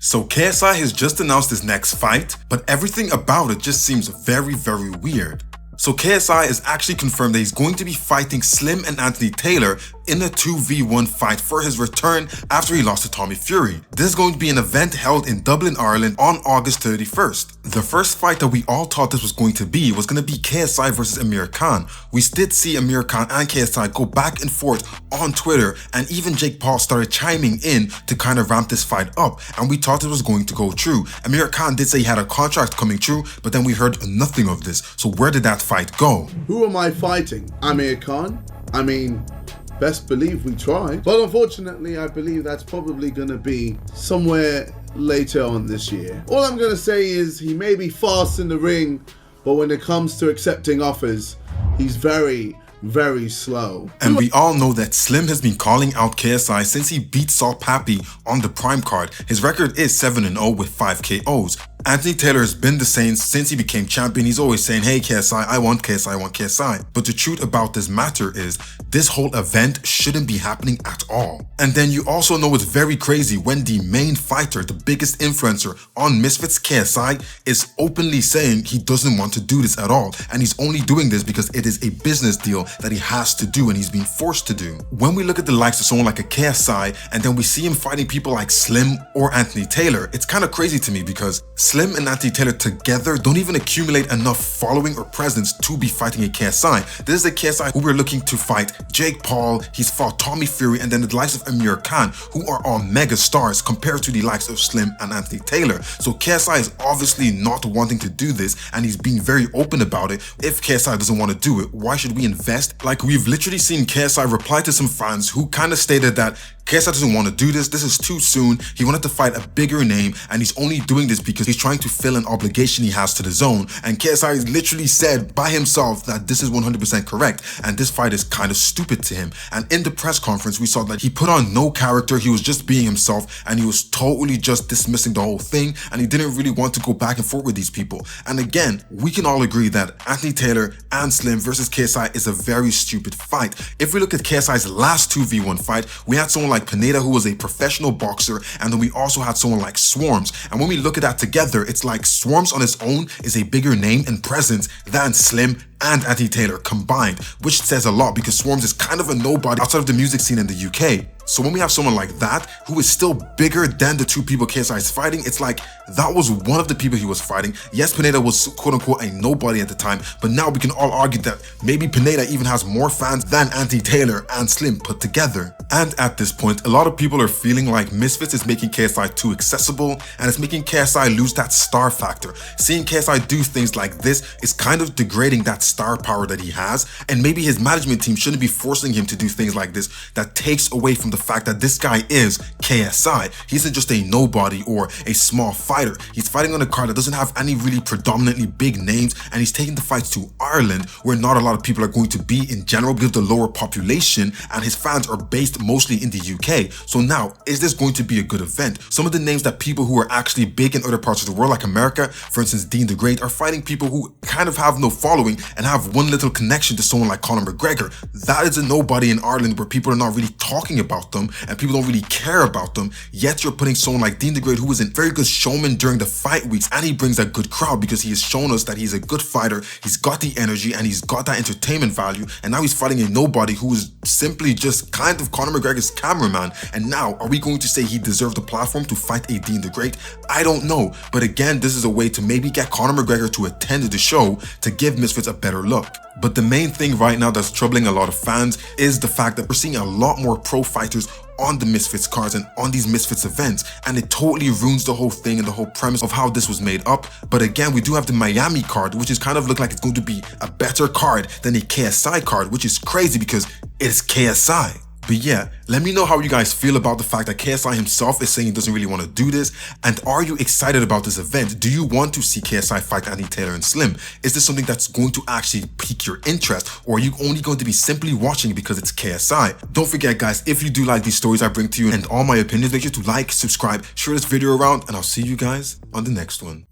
So KSI has just announced his next fight, but everything about it just seems very, very weird. So KSI is actually confirmed that he's going to be fighting Slim and Anthony Taylor in a 2v1 fight for his return after he lost to Tommy Fury. This is going to be an event held in Dublin, Ireland on August 31st. The first fight that we all thought this was going to be KSI versus Amir Khan. We did see Amir Khan and KSI go back and forth on Twitter, and even Jake Paul started chiming in to kind of ramp this fight up, and we thought it was going to go true. Amir Khan did say he had a contract coming true, but then we heard nothing of this. So where did that fight go? Who am I fighting? Amir Khan? I mean, best believe we tried. But unfortunately, I believe that's probably going to be somewhere later on this year. All I'm going to say is he may be fast in the ring, but when it comes to accepting offers, he's very, very slow. And we all know that Slim has been calling out KSI since he beat Saul Pappy on the Prime card. His record is 7-0 with 5 KOs. Anthony Taylor has been the same since he became champion. He's always saying, hey KSI, I want KSI, I want KSI. But the truth about this matter is, this whole event shouldn't be happening at all. And then you also know it's very crazy when the main fighter, the biggest influencer on Misfits, KSI, is openly saying he doesn't want to do this at all. And he's only doing this because it is a business deal that he has to do and he's being forced to do. When we look at the likes of someone like a KSI and then we see him fighting people like Slim or Anthony Taylor, it's kind of crazy to me because Slim and Anthony Taylor together don't even accumulate enough following or presence to be fighting a KSI. This is a KSI who we're looking to fight Jake Paul, he's fought Tommy Fury, and then the likes of Amir Khan, who are all mega stars compared to the likes of Slim and Anthony Taylor. So KSI is obviously not wanting to do this, and he's being very open about it. If KSI doesn't want to do it, why should we invest? Like, we've literally seen KSI reply to some fans who kind of stated that KSI doesn't want to do this is too soon, he wanted to fight a bigger name, and he's only doing this because he's trying to fill an obligation he has to the zone. And KSI literally said by himself that this is 100% correct, and this fight is kind of stupid to him. And in the press conference, we saw that he put on no character, he was just being himself, and he was totally just dismissing the whole thing, and he didn't really want to go back and forth with these people. And again, we can all agree that Anthony Taylor and Slim versus KSI is a very stupid fight. If we look at KSI's last 2v1 fight, we had someone like Pineda, who was a professional boxer, and then we also had someone like Swarms. And when we look at that together, it's like Swarms on his own is a bigger name and presence than Slim and Anthony Taylor combined, which says a lot because Swarms is kind of a nobody outside of the music scene in the UK. So when we have someone like that, who is still bigger than the two people KSI is fighting, it's like that was one of the people he was fighting. Yes, Pineda was quote unquote a nobody at the time, but now we can all argue that maybe Pineda even has more fans than Anthony Taylor and Slim put together. And at this point, a lot of people are feeling like Misfits is making KSI too accessible, and it's making KSI lose that star factor. Seeing KSI do things like this is kind of degrading that star power that he has, and maybe his management team shouldn't be forcing him to do things like this that takes away from the fact that this guy is KSI. He isn't just a nobody or a small fighter. He's fighting on a card that doesn't have any really predominantly big names, and he's taking the fights to Ireland, where not a lot of people are going to be in general because of the lower population, and his fans are based mostly in the UK. So now, is this going to be a good event? Some of the names that people who are actually big in other parts of the world, like America, for instance, Dean the Great, are fighting people who kind of have no following and have one little connection to someone like Conor McGregor. That is a nobody in Ireland where people are not really talking about them and people don't really care about them, yet you're putting someone like Dean the Great, who is a very good showman during the fight weeks, and he brings a good crowd because he has shown us that he's a good fighter, he's got the energy and he's got that entertainment value, and now he's fighting a nobody who is simply just kind of Conor McGregor's cameraman. And now, are we going to say he deserved the platform to fight a Dean the Great? I don't know, but again, this is a way to maybe get Conor McGregor to attend the show to give Misfits a better look. But the main thing right now that's troubling a lot of fans is the fact that we're seeing a lot more pro fighters on the Misfits cards and on these Misfits events, and it totally ruins the whole thing and the whole premise of how this was made up. But again, we do have the Miami card, which is kind of look like it's going to be a better card than a KSI card, which is crazy because it's KSI. But yeah, let me know how you guys feel about the fact that KSI himself is saying he doesn't really want to do this, and are you excited about this event? Do you want to see KSI fight Anthony Taylor and Slim? Is this something that's going to actually pique your interest, or are you only going to be simply watching because it's KSI? Don't forget guys, if you do like these stories I bring to you and all my opinions, make sure to like, subscribe, share this video around, and I'll see you guys on the next one.